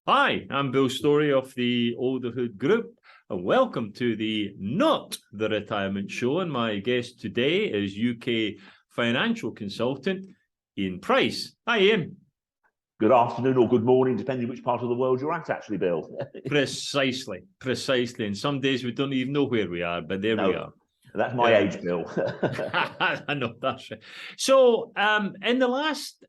Hi, I'm Bill Story of the Olderhood Group, and welcome to the Not the Retirement Show. And my guest today is UK financial consultant Ian Price. Hi, Ian. Good afternoon or good morning, depending which part of the world you're at, actually, Bill. Precisely. And some days we don't even know where we are, but there we are. That's my age, Bill. I know, that's right. So, in the last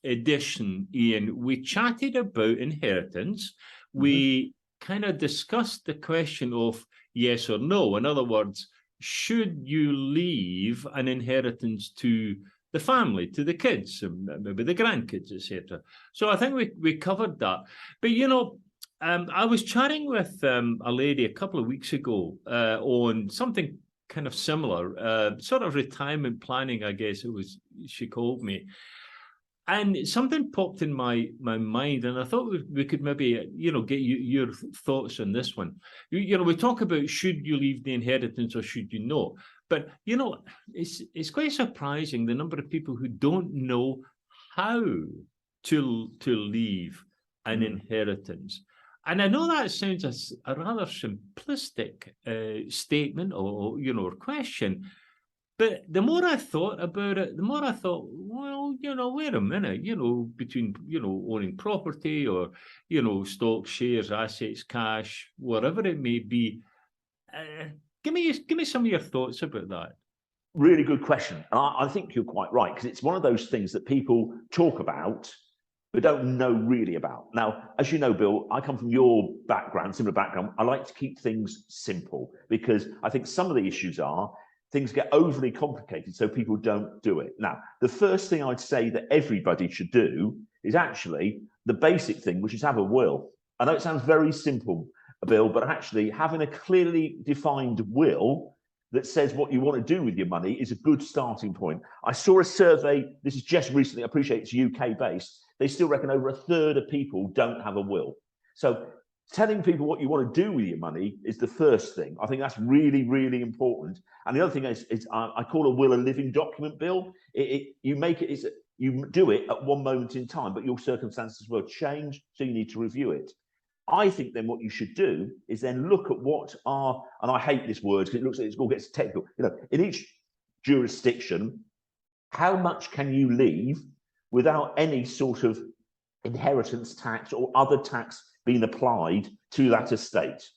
edition, Ian, we chatted about inheritance. We kind of discussed the question of yes or no. In other words, should you leave an inheritance to the family, to the kids, maybe the grandkids, etc. So I think we covered that. But, I was chatting with a lady a couple of weeks ago on something kind of similar, sort of retirement planning, I guess it was, she called me. And something popped in my mind, and I thought we could maybe, get your thoughts on this one. We talk about should you leave the inheritance or should you not? But, it's quite surprising the number of people who don't know how to leave an inheritance. And I know that sounds a rather simplistic statement or question. But the more I thought about it, the more I thought, well, wait a minute, between, owning property or, stocks, shares, assets, cash, whatever it may be. Give me some of your thoughts about that. Really good question. And I think you're quite right, because it's one of those things that people talk about, but don't know really about. Now, as you know, Bill, I come from your background, similar background. I like to keep things simple because I think some of the issues are things get overly complicated, so people don't do it. Now, the first thing I'd say that everybody should do is actually the basic thing, which is have a will. I know it sounds very simple, Bill, but actually having a clearly defined will that says what you want to do with your money is a good starting point. I saw a survey, this is just recently, I appreciate it's UK based, they still reckon over a third of people don't have a will. So telling people what you want to do with your money is the first thing. I think that's really, really important. And the other thing is I call a will a living document, Bill. You do it at one moment in time, but your circumstances will change, so you need to review it. I think then what you should do is then look at what are, and I hate this word because it looks like it all gets technical, in each jurisdiction, how much can you leave without any sort of inheritance tax or other tax being applied to that estate?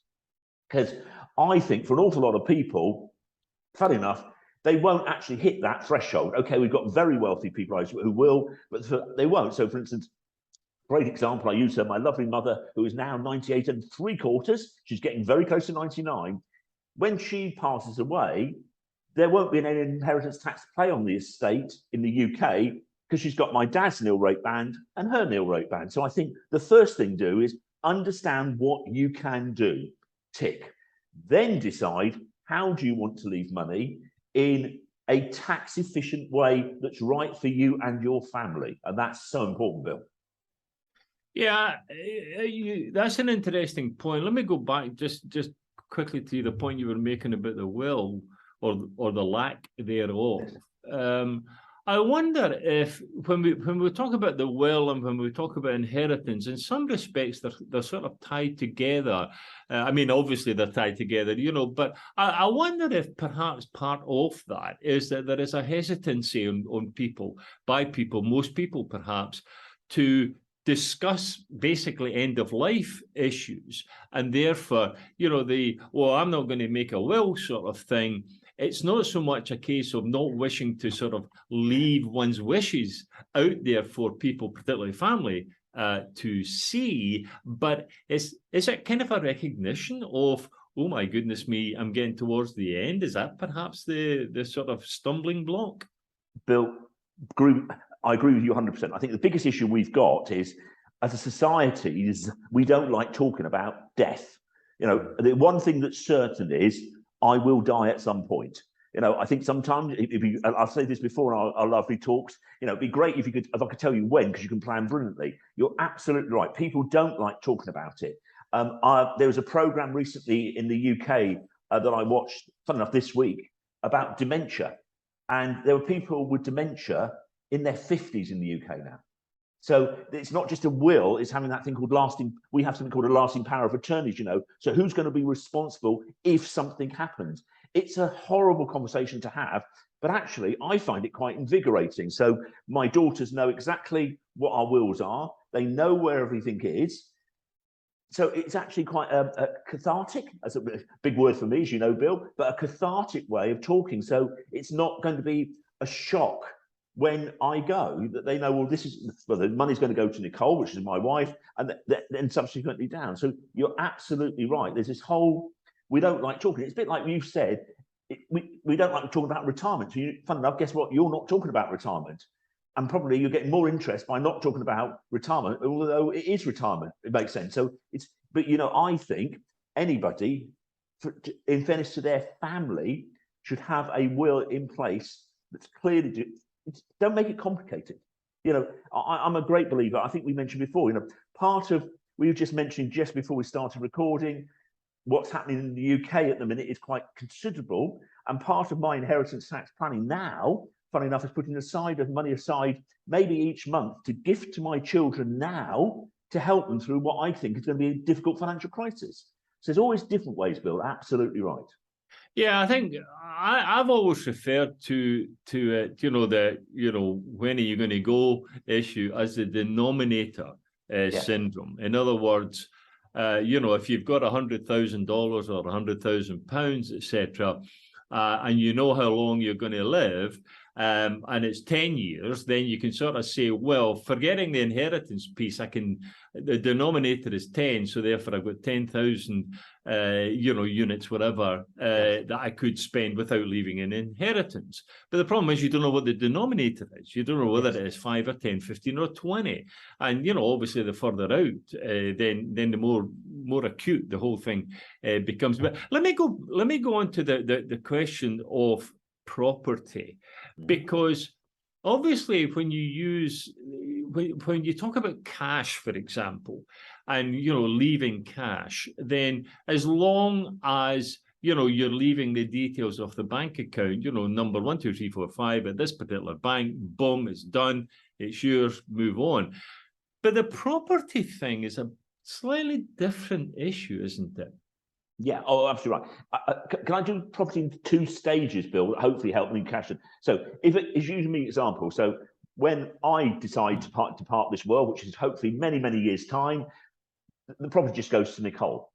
Because I think for an awful lot of people, funny enough, they won't actually hit that threshold. Okay, we've got very wealthy people who will, but they won't. So, for instance, great example, I use her, my lovely mother, who is now 98 3/4. She's getting very close to 99. When she passes away, there won't be any inheritance tax to pay on the estate in the UK because she's got my dad's nil rate band and her nil rate band. So I think the first thing to do is understand what you can do, tick. Then decide how do you want to leave money in a tax efficient way that's right for you and your family. And that's so important, Bill. Yeah, that's an interesting point. Let me go back just quickly to the point you were making about the will or the lack thereof. I wonder if when we talk about the will and when we talk about inheritance, in some respects they're sort of tied together. I mean, obviously they're tied together, but I wonder if perhaps part of that is that there is a hesitancy on people, by people, most people perhaps, to discuss basically end of life issues, and therefore, I'm not going to make a will sort of thing. It's not so much a case of not wishing to sort of leave one's wishes out there for people, particularly family, to see, but is it kind of a recognition of, oh my goodness me, I'm getting towards the end? Is that perhaps the sort of stumbling block? Bill, I agree with you 100%. I think the biggest issue we've got is, as a society, is we don't like talking about death. The one thing that's certain is I will die at some point. I think sometimes, I've said this before in our lovely talks, it'd be great if I could tell you when, because you can plan brilliantly. You're absolutely right. People don't like talking about it. There was a program recently in the UK that I watched, fun enough, this week, about dementia. And there were people with dementia in their 50s in the UK now. So it's not just a will, it's having that thing called lasting, we have something called a lasting power of attorney, you know. So who's going to be responsible if something happens? It's a horrible conversation to have, but actually I find it quite invigorating. So my daughters know exactly what our wills are. They know where everything is. So it's actually quite a cathartic, that's a big word for me, as you know, Bill, but a cathartic way of talking. So it's not going to be a shock when I go, that they know, well, this is, well, the money's going to go to Nicole, which is my wife, and then subsequently down. So you're absolutely right. There's this whole, we don't like talking. It's a bit like you said, we don't like talking about retirement. So fun enough, guess what? You're not talking about retirement. And probably you're getting more interest by not talking about retirement, although it is retirement. It makes sense. So it's, but you know, I think anybody, in fairness to their family, should have a will in place that's clearly, don't make it complicated. You know, I'm a great believer. I think we mentioned before, you know, part of, we were just mentioning just before we started recording, what's happening in the UK at the minute is quite considerable. And part of my inheritance tax planning now, funny enough, is putting money aside, maybe each month, to gift to my children now to help them through what I think is going to be a difficult financial crisis. So there's always different ways, Bill. Absolutely right. Yeah, I think I've always referred to you know, the, you know, when are you going to go issue as the denominator syndrome. In other words, you know, if you've got $100,000 or £100,000, etc., and you know how long you're going to live, and it's 10 years, then you can sort of say, well, forgetting the inheritance piece, the denominator is 10, so therefore I've got 10,000 you know, units, whatever, that I could spend without leaving an inheritance. But the problem is you don't know what the denominator is. You don't know whether it is 5 or 10, 15 or 20. And, you know, obviously the further out, then the more acute the whole thing becomes. But let me go on to the question of property, because obviously when you talk about cash, for example, and, you know, leaving cash, then as long as, you know, you're leaving the details of the bank account, you know, number 1, 2, 3, 4, 5 at this particular bank, boom, it's done, it's yours, move on. But the property thing is a slightly different issue, isn't it? Yeah, oh, absolutely right. Can I do property in 2 stages, Bill, that hopefully help me cash it? So if it is using me example, so when I decide to depart this world, which is hopefully many, many years' time, the property just goes to Nicole.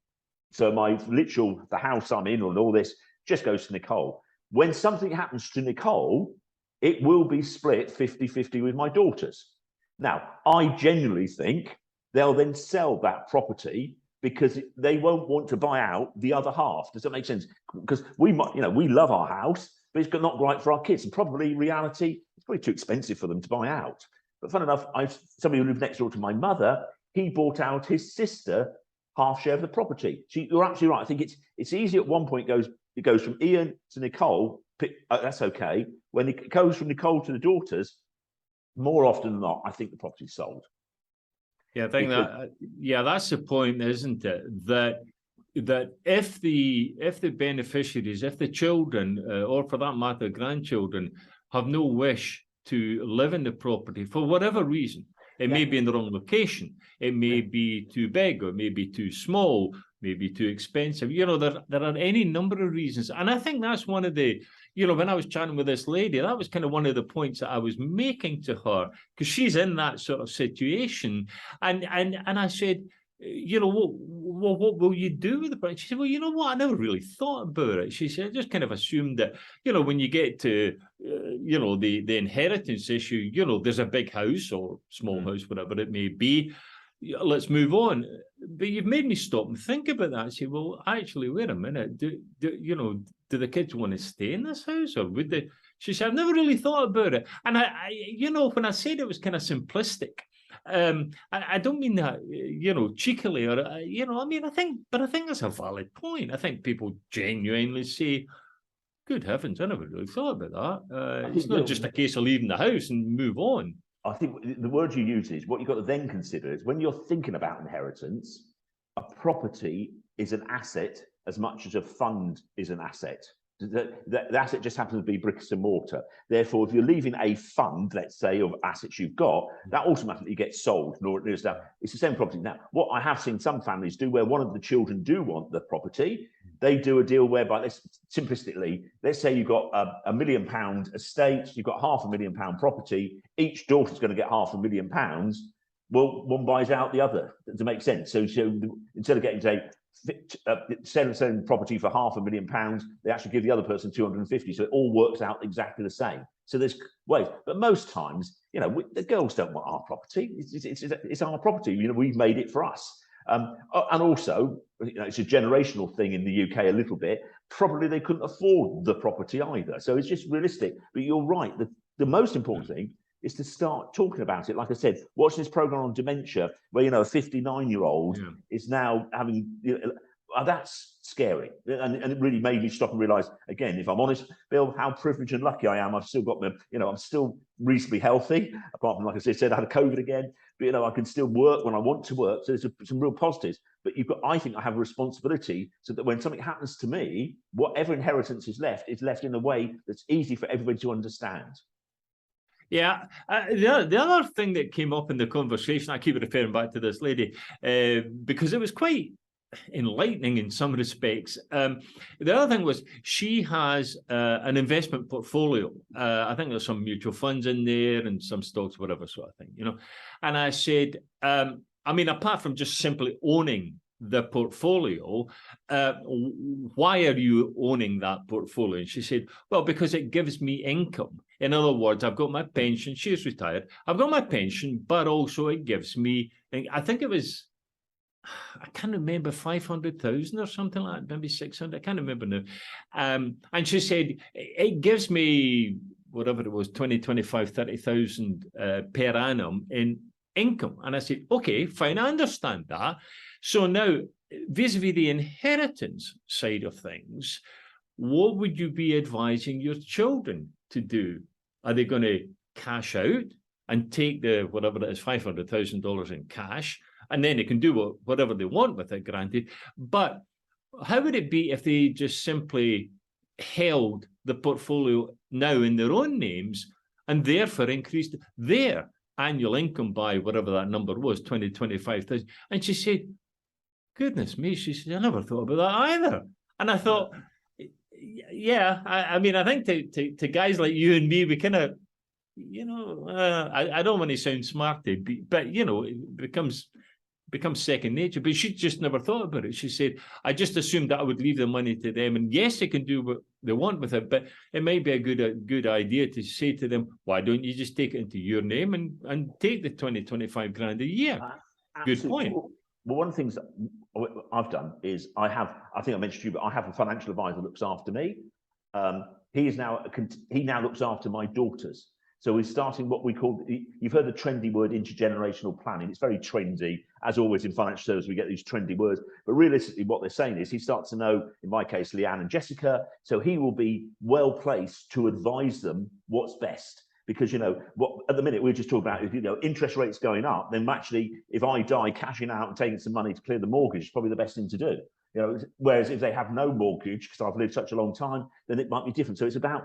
So the house I'm in and all this just goes to Nicole. When something happens to Nicole, it will be split 50-50 with my daughters. Now, I genuinely think they'll then sell that property because they won't want to buy out the other half. Does that make sense? Because we love our house, but it's not right for our kids. And probably reality, it's probably too expensive for them to buy out. But fun enough, somebody who lived next door to my mother, he bought out his sister half share of the property. So you're absolutely right. I think it's easy at one point. It goes from Ian to Nicole. That's okay. When it goes from Nicole to the daughters, more often than not, I think the property's sold. Yeah, I think that's the point, isn't it? That if the beneficiaries, if the children, or for that matter, grandchildren, have no wish to live in the property for whatever reason, it may be in the wrong location, it may be too big, or it may be too small, maybe too expensive. You know, there are any number of reasons, and I think that's one of the, you know, when I was chatting with this lady, that was kind of one of the points that I was making to her, because she's in that sort of situation, and I said, you know, what will you do with the property? She said, well, you know what, I never really thought about it. She said, I just kind of assumed that, you know, when you get to, you know, the inheritance issue, you know, there's a big house or small house, whatever it may be, let's move on. But you've made me stop and think about that. I say, well, actually, wait a minute. Do the kids want to stay in this house, or would they? She said, I've never really thought about it. And I you know, when I said it was kind of simplistic, I don't mean that, you know, cheekily, or, you know, I mean, I think that's a valid point. I think people genuinely say, good heavens, I never really thought about that. It's not just a case of leaving the house and move on. I think the word you use is, what you've got to then consider is, when you're thinking about inheritance, a property is an asset as much as a fund is an asset. The asset just happens to be bricks and mortar. Therefore, if you're leaving a fund, let's say, of assets you've got, that automatically gets sold. It's the same property. Now, what I have seen some families do, where one of the children do want the property, they do a deal whereby, simplistically, let's say you've got a £1 million estate, you've got £500,000 property, each daughter's going to get £500,000. Well, one buys out the other to make sense. So instead of getting, say, selling property for £500,000, they actually give the other person 250. So it all works out exactly the same. So there's ways, but most times, the girls don't want our property. It's our property. We've made it for us. And also, it's a generational thing in the UK a little bit. Probably they couldn't afford the property either. So it's just realistic. But you're right. The most important thing is to start talking about it. Like I said, watching this program on dementia, where a 59-year-old is now having, that's scary, and it really made me stop and realise, again, if I'm honest, Bill, how privileged and lucky I am. I've still got I'm still reasonably healthy, apart from, like I said, I had COVID again, but I can still work when I want to work. So there's some real positives. But I think I have a responsibility so that when something happens to me, whatever inheritance is left in a way that's easy for everybody to understand. Yeah, the other thing that came up in the conversation, I keep referring back to this lady, because it was quite enlightening in some respects. The other thing was, she has an investment portfolio. I think there's some mutual funds in there and some stocks, whatever sort of thing, And I said, apart from just simply owning the portfolio, why are you owning that portfolio? And she said, well, because it gives me income. In other words, I've got my pension. She's retired. I've got my pension, but also it gives me, I think it was, I can't remember, 500,000 or something like that, maybe 600. I can't remember now. And she said, it gives me whatever it was, 20, 25, 30,000 per annum in income. And I said, okay, fine, I understand that. So now, vis-a-vis the inheritance side of things, what would you be advising your children to do? Are they going to cash out and take the, whatever it is, $500,000 in cash, and then they can do whatever they want with it, granted. But how would it be if they just simply held the portfolio now in their own names and therefore increased their annual income by whatever that number was, 20, 25,000? And she said, goodness me, she said, I never thought about that either. And I thought, yeah, I think to guys like you and me, we kind of, I don't want to sound smarty, but it becomes second nature. But she just never thought about it. She said, I just assumed that I would leave the money to them, and yes, they can do what they want with it, but it might be a good idea to say to them, why don't you just take it into your name and take the 20, 25 grand a year? Good point. Well, one of the things that I've done is I think I mentioned to you, but I have a financial advisor that looks after me. He now looks after my daughters. So we're starting what we call, you've heard the trendy word intergenerational planning. It's very trendy. As always in financial services, we get these trendy words. But realistically, what they're saying is he starts to know, in my case, Leanne and Jessica. So he will be well placed to advise them what's best. Because, what at the minute we're just talking about, if interest rates going up, then actually, if I die, cashing out and taking some money to clear the mortgage is probably the best thing to do. Whereas if they have no mortgage, because I've lived such a long time, then it might be different. So it's about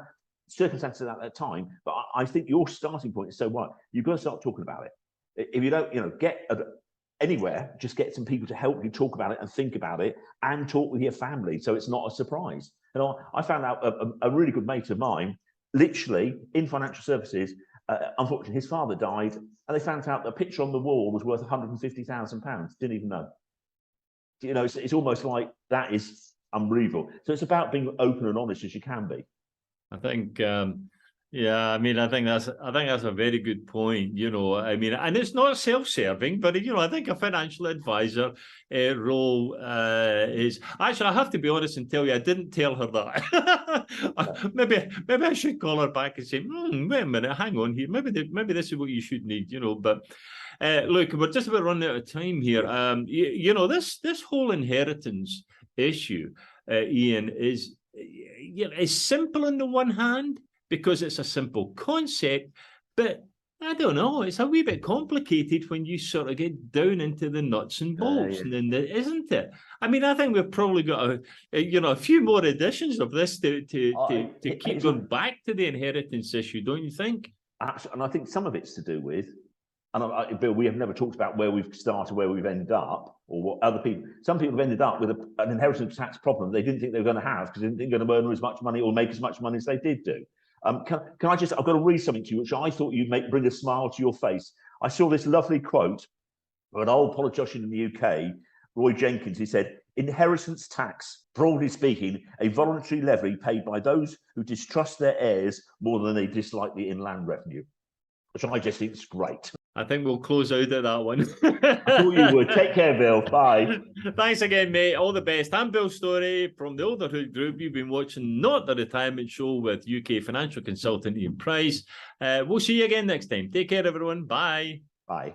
circumstances at that time. But I think your starting point is so right. You've got to start talking about it. If you don't, get anywhere, just get some people to help you talk about it and think about it and talk with your family, so it's not a surprise. And I found out a really good mate of mine, literally in financial services, unfortunately, his father died, and they found out that a picture on the wall was worth £150,000. Didn't even know. It's almost like that is unbelievable. So it's about being open and honest as you can be. I think, I think that's a very good point. And it's not self-serving, but I think a financial advisor role is actually. I have to be honest and tell you, I didn't tell her that. maybe I should call her back and say, wait a minute, hang on here. Maybe this is what you should need. But look, we're just about running out of time here. This whole inheritance issue, Ian, is simple on the one hand, because it's a simple concept, but I don't know. It's a wee bit complicated when you sort of get down into the nuts and bolts, Yeah. and then isn't it? I mean, I think we've probably got a few more editions of this to keep going back to the inheritance issue, don't you think? Absolutely, and I think some of it's to do with, and Bill, we have never talked about where we've started, where we've ended up, or what other people. Some people have ended up with an inheritance tax problem they didn't think they were going to have because they didn't think they were going to earn as much money or make as much money as they did do. Can I just? I've got to read something to you, which I thought you'd bring a smile to your face. I saw this lovely quote of an old politician in the UK, Roy Jenkins. He said, "Inheritance tax, broadly speaking, a voluntary levy paid by those who distrust their heirs more than they dislike the inland revenue," which I just think is great. I think we'll close out at that one. I thought you would. Take care, Bill. Bye. Thanks again, mate. All the best. I'm Bill Story from the Olderhood Group. You've been watching Not the Retirement Show with UK financial consultant Ian Price. We'll see you again next time. Take care, everyone. Bye. Bye.